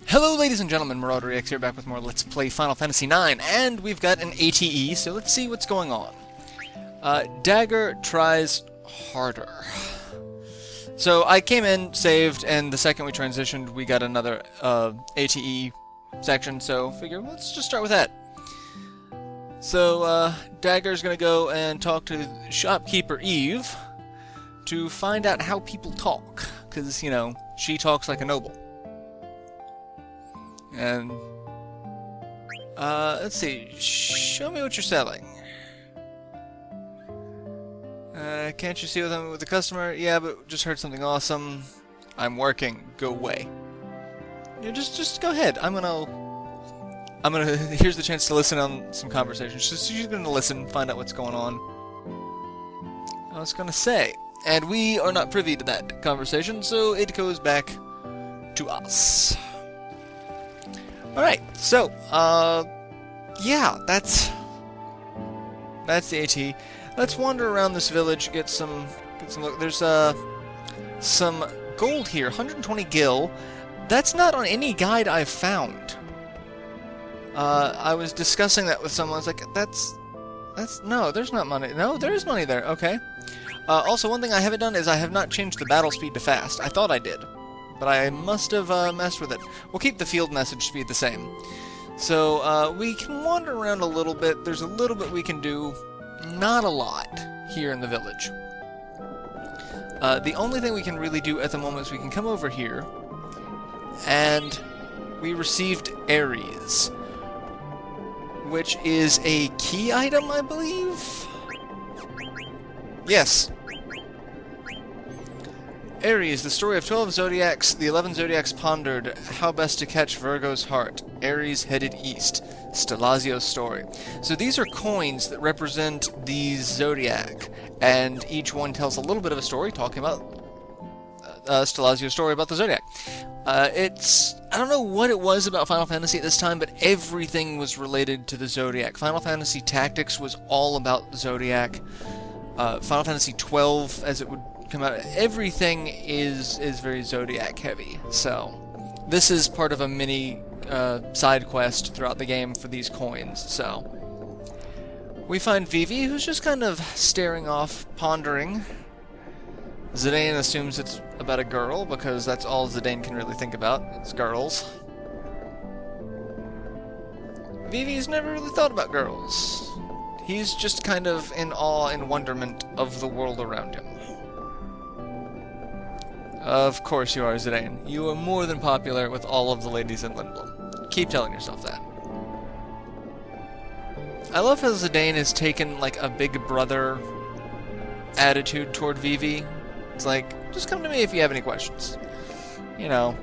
Hello ladies and gentlemen, MarauderEX here, back with more Let's Play Final Fantasy IX, and we've got an ATE, so let's see what's going on. Dagger tries harder. So I came in, saved, and the second we transitioned, we got another ATE section, so figure let's just start with that. So Dagger's gonna go and talk to shopkeeper Eve to find out how people talk, because, you know, she talks like a noble. And, let's see, show me what you're selling. Can't you see with the customer? Yeah, but just heard something awesome. I'm working. Go away. Yeah, just go ahead. I'm gonna, here's the chance to listen on some conversations. She's gonna listen, find out what's going on. I was gonna say, and we are not privy to that conversation, so it goes back to us. Alright, so, yeah, that's the AT. Let's wander around this village, get some look. There's, some gold here, 120 gil. That's not on any guide I've found. I was discussing that with someone. I was like, no, there's not money. No, there is money there, okay. Also, one thing I haven't done is I have not changed the battle speed to fast. I thought I did, but I must have messed with it. We'll keep the field message speed the same. So, we can wander around a little bit. There's a little bit we can do. Not a lot here in the village. The only thing we can really do at the moment is we can come over here, and we received Ares, which is a key item, I believe? Yes. Ares, the story of 12 zodiacs, the 11 zodiacs pondered how best to catch Virgo's heart. Ares headed east. Stelazio's story. So these are coins that represent the zodiac, and each one tells a little bit of a story talking about Stelazio's story about the zodiac. I don't know what it was about Final Fantasy at this time, but everything was related to the zodiac. Final Fantasy Tactics was all about the zodiac. Final Fantasy 12, as it would come out, everything is very zodiac heavy. So this is part of a mini side quest throughout the game for these coins. So we find Vivi, who's just kind of staring off, pondering. Zidane assumes it's about a girl, because that's all Zidane can really think about, is girls. Vivi's never really thought about girls. He's just kind of in awe and wonderment of the world around him. Of course you are, Zidane. You are more than popular with all of the ladies in Lindblom. Keep telling yourself that. I love how Zidane has taken, like, a big brother attitude toward Vivi. It's like, just come to me if you have any questions. You know,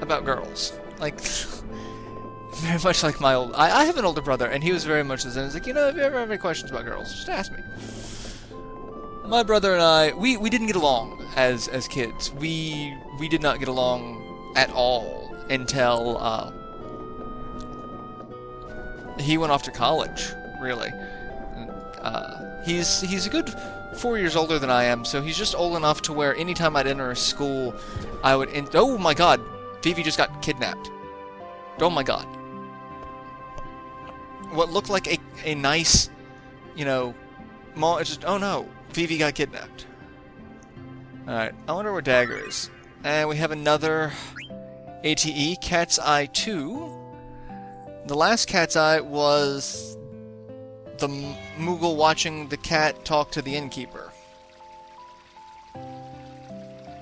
about girls. Like, very much like my old... I have an older brother, and he was very much the same. He's like, you know, if you ever have any questions about girls, just ask me. My brother and I, we didn't get along as kids. We did not get along at all until he went off to college, really. He's a good 4 years older than I am, so he's just old enough to where anytime I'd enter a school, I would... oh my god! Vivi just got kidnapped. Oh my god. What looked like a nice, you know, mall... It's just, oh no! Vivi got kidnapped. Alright, I wonder where Dagger is. And we have another ATE, Cat's Eye 2. The last Cat's Eye was the Moogle watching the cat talk to the innkeeper.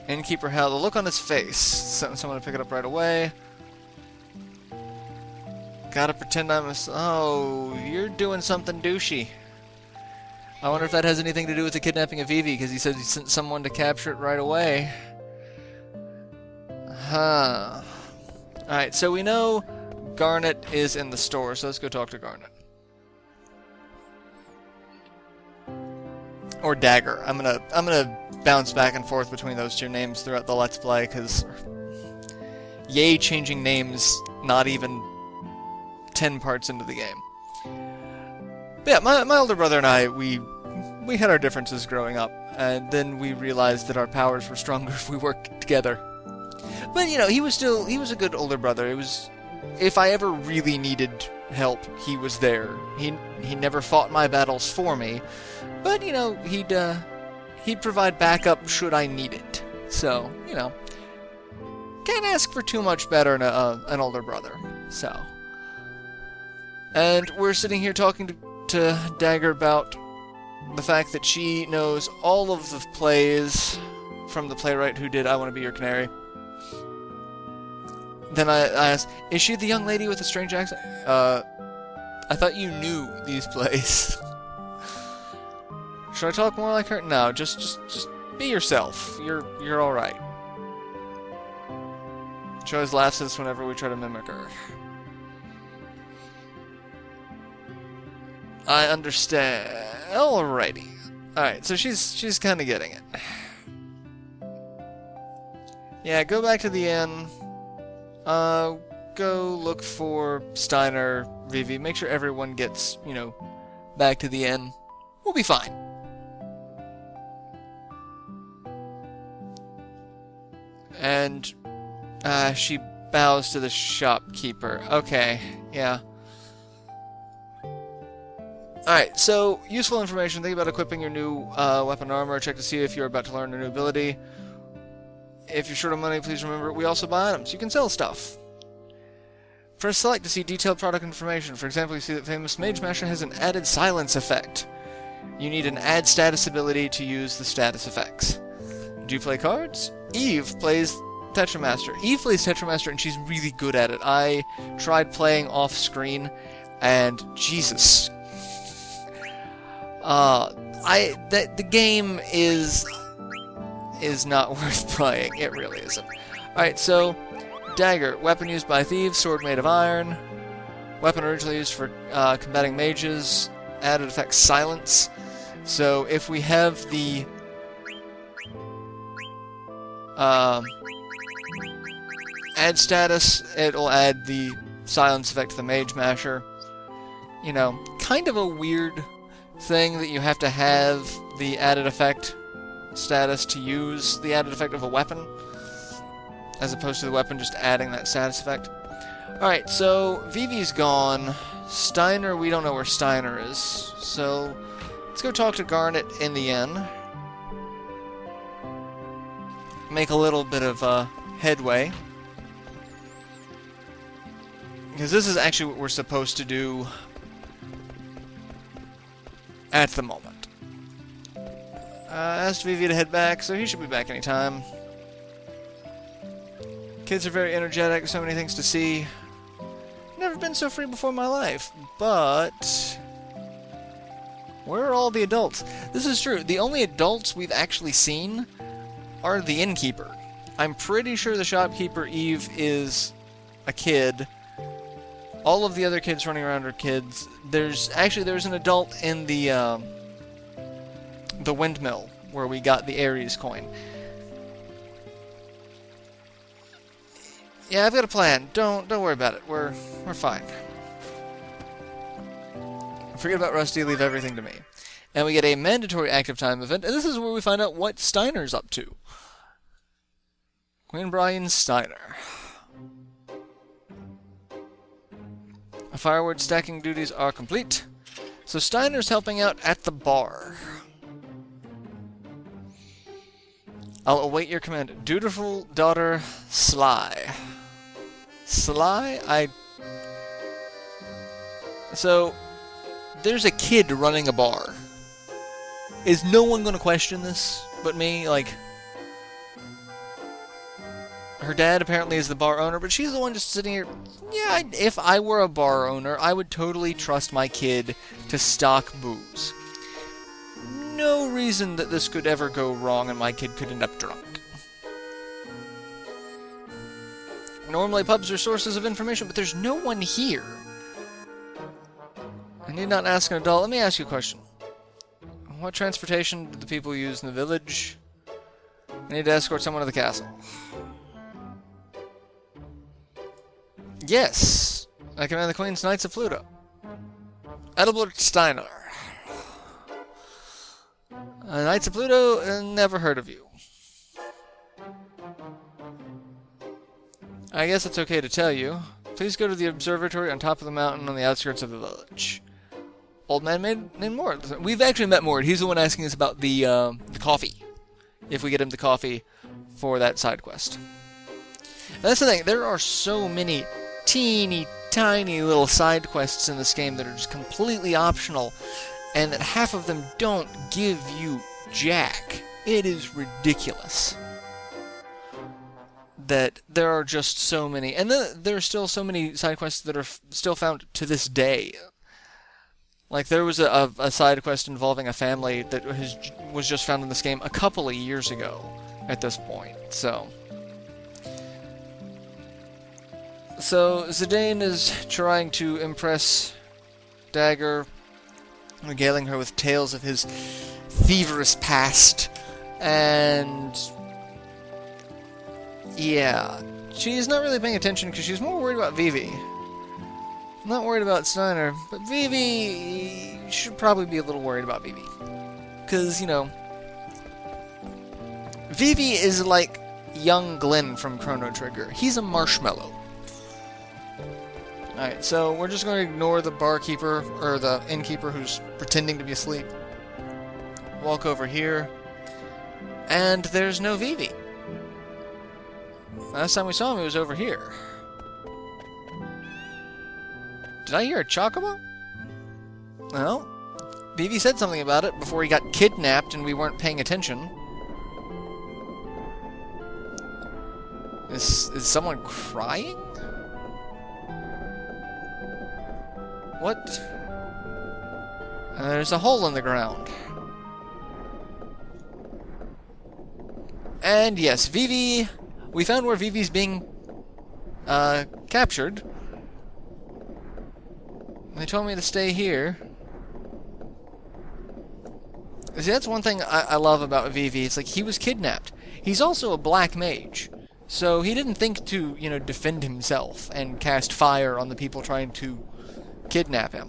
Innkeeper held the look on his face. Someone to pick it up right away. Gotta pretend I'm a... oh, you're doing something douchey. I wonder if that has anything to do with the kidnapping of Vivi, because he said he sent someone to capture it right away. Huh. Alright, so we know Garnet is in the store, so let's go talk to Garnet. Or Dagger. I'm gonna bounce back and forth between those two names throughout the Let's Play, because yay changing names not even 10 parts into the game. But yeah, my older brother and I, we we had our differences growing up, and then we realized that our powers were stronger if we worked together. But, you know, he was a good older brother. If I ever really needed help, he was there. He never fought my battles for me, but, you know, he'd provide backup should I need it. So, you know, can't ask for too much better in an older brother. So, and we're sitting here talking to Dagger about the fact that she knows all of the plays from the playwright who did I Want to Be Your Canary. Then I asked, is she the young lady with the strange accent? I thought you knew these plays. Should I talk more like her? No, just be yourself. You're all right. She always laughs at us whenever we try to mimic her. I understand. Alrighty. Alright, so she's kind of getting it. Yeah, go back to the inn. Go look for Steiner, Vivi. Make sure everyone gets, you know, back to the inn. We'll be fine. And, she bows to the shopkeeper. Okay, yeah. Alright, so, useful information. Think about equipping your new weapon armor. Check to see if you're about to learn a new ability. If you're short of money, please remember, we also buy items. You can sell stuff. Press select to see detailed product information. For example, you see that famous Mage Masher has an added silence effect. You need an add status ability to use the status effects. Do you play cards? Eve plays Tetramaster. Eve plays Tetramaster and she's really good at it. I tried playing off screen and Jesus. The game is not worth playing. It really isn't. Alright, so dagger, weapon used by thieves, sword made of iron. Weapon originally used for combating mages. Added effect silence. So if we have the add status, it'll add the silence effect to the Mage Masher. You know, kind of a weird thing that you have to have the added effect status to use the added effect of a weapon, as opposed to the weapon just adding that status effect. Alright, so Vivi's gone. Steiner, we don't know where Steiner is. So let's go talk to Garnet in the inn. Make a little bit of headway. Because this is actually what we're supposed to do at the moment. Asked Vivi to head back, so he should be back anytime. Kids are very energetic, so many things to see. Never been so free before in my life, but where are all the adults? This is true. The only adults we've actually seen are the innkeeper. I'm pretty sure the shopkeeper, Eve, is a kid. All of the other kids running around are kids. There's an adult in the windmill where we got the Ares coin. Yeah, I've got a plan. Don't worry about it. We're fine. Forget about Rusty, leave everything to me. And we get a mandatory active time event, and this is where we find out what Steiner's up to. Queen Brian Steiner. Firewood stacking duties are complete. So Steiner's helping out at the bar. I'll await your command. Dutiful daughter, Sly. Sly? So, there's a kid running a bar. Is no one going to question this but me? Like, her dad apparently is the bar owner, but she's the one just sitting here. Yeah, if I were a bar owner, I would totally trust my kid to stock booze. No reason that this could ever go wrong and my kid could end up drunk. Normally pubs are sources of information, but there's no one here. I need not ask an adult. Let me ask you a question. What transportation do the people use in the village? I need to escort someone to the castle. Yes! I command the Queen's Knights of Pluto. Adelbert Steiner. Knights of Pluto, never heard of you. I guess it's okay to tell you. Please go to the observatory on top of the mountain on the outskirts of the village. Old man named Mort. We've actually met Mort. He's the one asking us about the coffee. If we get him the coffee for that side quest. And that's the thing. There are so many teeny tiny little side quests in this game that are just completely optional, and that half of them don't give you jack. It is ridiculous that there are just so many, and there are still so many side quests that are still found to this day. Like, there was a side quest involving a family that was just found in this game a couple of years ago at this point, so Zidane is trying to impress Dagger, regaling her with tales of his thieverous past, and yeah, she's not really paying attention because she's more worried about Vivi. I'm not worried about Steiner, but Vivi should probably be a little worried about Vivi. Because, you know, Vivi is like young Glenn from Chrono Trigger. He's a marshmallow. Alright, so we're just going to ignore the barkeeper, or the innkeeper who's pretending to be asleep. Walk over here, and there's no Vivi. Last time we saw him, he was over here. Did I hear a chocobo? Well, Vivi said something about it before he got kidnapped and we weren't paying attention. Is someone crying? What? There's a hole in the ground. And yes, Vivi... We found where Vivi's being captured. They told me to stay here. See, that's one thing I love about Vivi. It's like, he was kidnapped. He's also a black mage. So he didn't think to, you know, defend himself and cast fire on the people trying to kidnap him.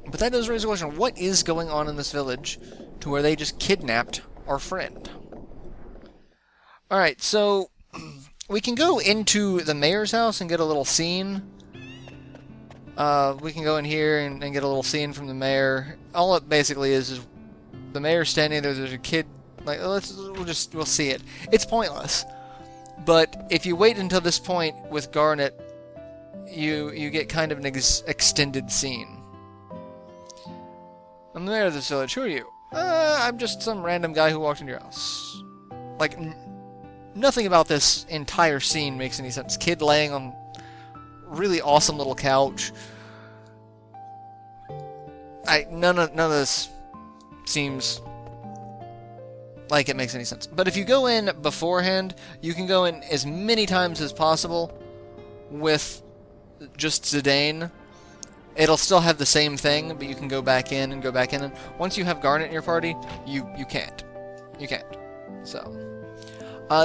But that does raise a question. What is going on in this village to where they just kidnapped our friend? Alright, so we can go into the mayor's house and get a little scene. We can go in here and get a little scene from the mayor. All it basically is the mayor standing there, there's a kid, like, we'll see it. It's pointless. But if you wait until this point with Garnet, you get kind of an extended scene. I'm the mayor of this village. Who are you? I'm just some random guy who walked into your house. Like, nothing about this entire scene makes any sense. Kid laying on really awesome little couch. None of this seems like it makes any sense. But if you go in beforehand, you can go in as many times as possible with just Zidane. It'll still have the same thing, but you can go back in and go back in. And once you have Garnet in your party, you can't. You can't. So,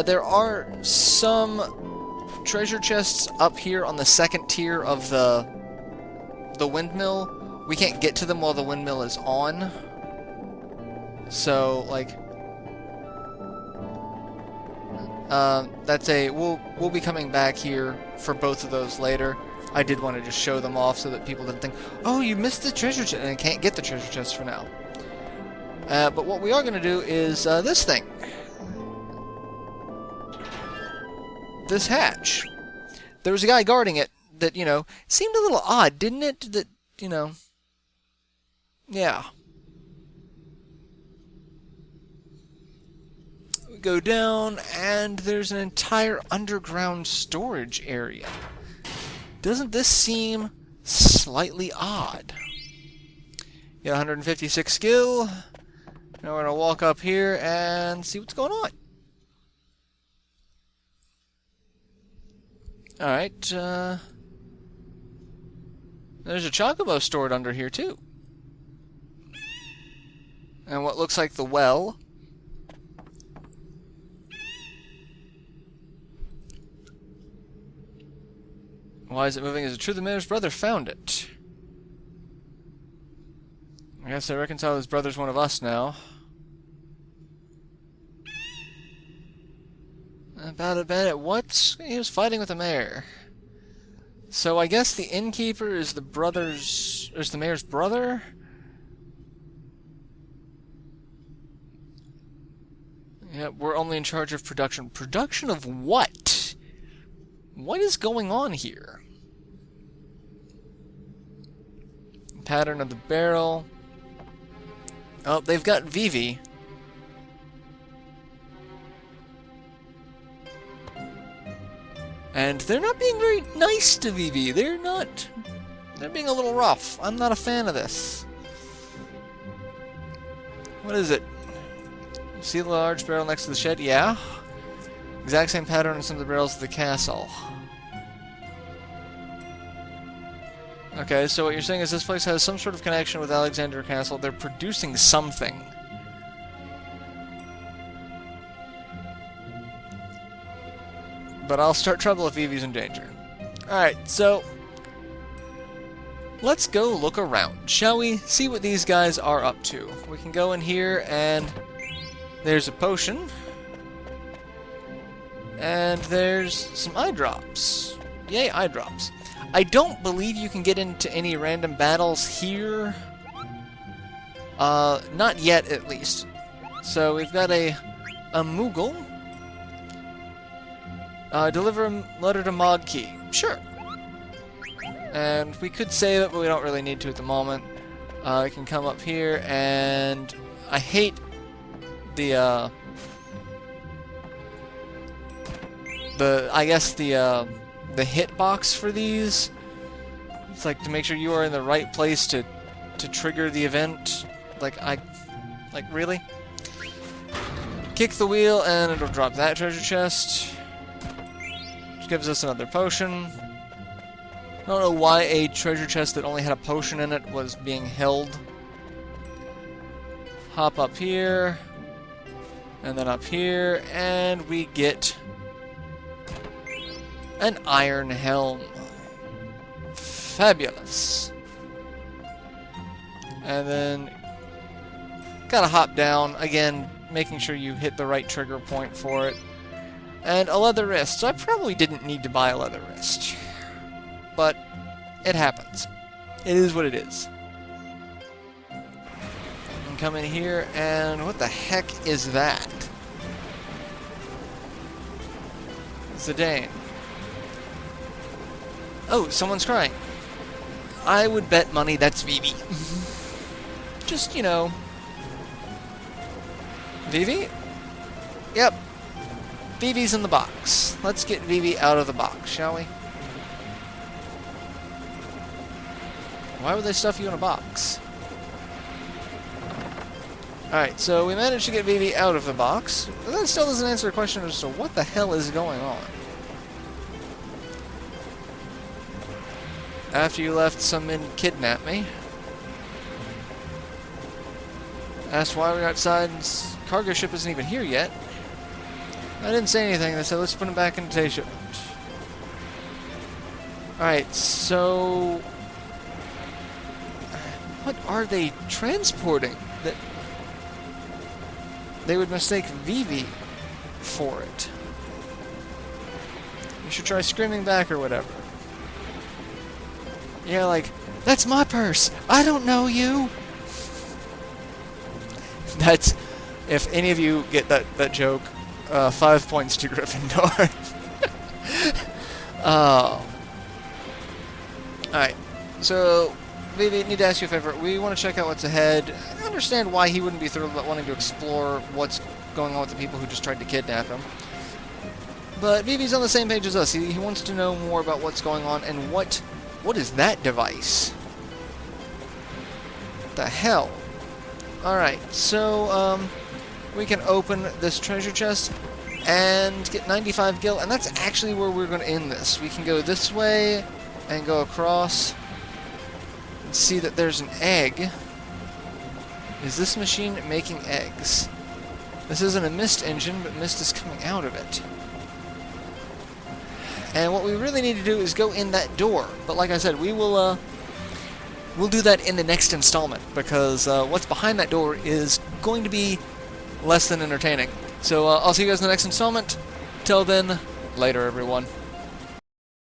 there are some treasure chests up here on the second tier of the windmill. We can't get to them while the windmill is on. So, like, we'll be coming back here for both of those later. I did want to just show them off so that people didn't think, oh, you missed the treasure chest, and I can't get the treasure chest for now. But what we are going to do is this thing. This hatch. There was a guy guarding it that, you know, seemed a little odd, didn't it? That, you know, yeah. We go down, and there's an entire underground storage area. Doesn't this seem slightly odd? Got 156 skill. Now we're going to walk up here and see what's going on. Alright, there's a chocobo stored under here, too. And what looks like the well. Why is it moving? Is it true the mayor's brother found it? guess I reconcile his brother's one of us now. About a bandit. What? He was fighting with the mayor. So I guess the innkeeper is the mayor's brother? Yeah, we're only in charge of production. Production of what? What is going on here? Pattern of the barrel. Oh, they've got Vivi. And they're not being very nice to Vivi. They're being a little rough. I'm not a fan of this. What is it? See the large barrel next to the shed? Yeah. Exact same pattern as some of the barrels of the castle. Okay, so what you're saying is this place has some sort of connection with Alexander Castle. They're producing something. But I'll start trouble if Vivi's in danger. Alright, so let's go look around, shall we? See what these guys are up to. We can go in here and there's a potion. And there's some eye drops. Yay, eye drops. I don't believe you can get into any random battles here. Not yet, at least. So we've got a Moogle. Deliver a letter to Mog Key. Sure. And we could save it, but we don't really need to at the moment. I can come up here, and I hate the hitbox for these. It's like to make sure you are in the right place to trigger the event. Like really? Kick the wheel and it'll drop that treasure chest. Which gives us another potion. I don't know why a treasure chest that only had a potion in it was being held. Hop up here. And then up here, and we get an iron helm. Fabulous. And then gotta hop down, again, making sure you hit the right trigger point for it. And a leather wrist. So I probably didn't need to buy a leather wrist. But it happens. It is what it is. And come in here, and what the heck is that? Zidane. Oh, someone's crying. I would bet money that's Vivi. Just, you know. Vivi? Yep. Vivi's in the box. Let's get Vivi out of the box, shall we? Why would they stuff you in a box? Alright, so we managed to get Vivi out of the box. But that still doesn't answer the question as to what the hell is going on. After you left, some men kidnapped me. Asked why we're outside, and cargo ship isn't even here yet. I didn't say anything. They said, let's put him back in today's shipment. Alright, so what are they transporting that they would mistake Vivi for it? You should try screaming back or whatever. Yeah, like, that's my purse. I don't know you. That's, if any of you get that joke, 5 points to Gryffindor. Alright, so Vivi, need to ask you a favor. We want to check out what's ahead. I understand why he wouldn't be thrilled about wanting to explore what's going on with the people who just tried to kidnap him. But Vivi's on the same page as us. He wants to know more about what's going on and what is that device? What the hell? Alright, so we can open this treasure chest and get 95 gil, and that's actually where we're going to end this. We can go this way and go across and see that there's an egg. Is this machine making eggs? This isn't a mist engine, but mist is coming out of it. And what we really need to do is go in that door. But like I said, we will we'll do that in the next installment, because what's behind that door is going to be less than entertaining. So I'll see you guys in the next installment. Till then, later everyone.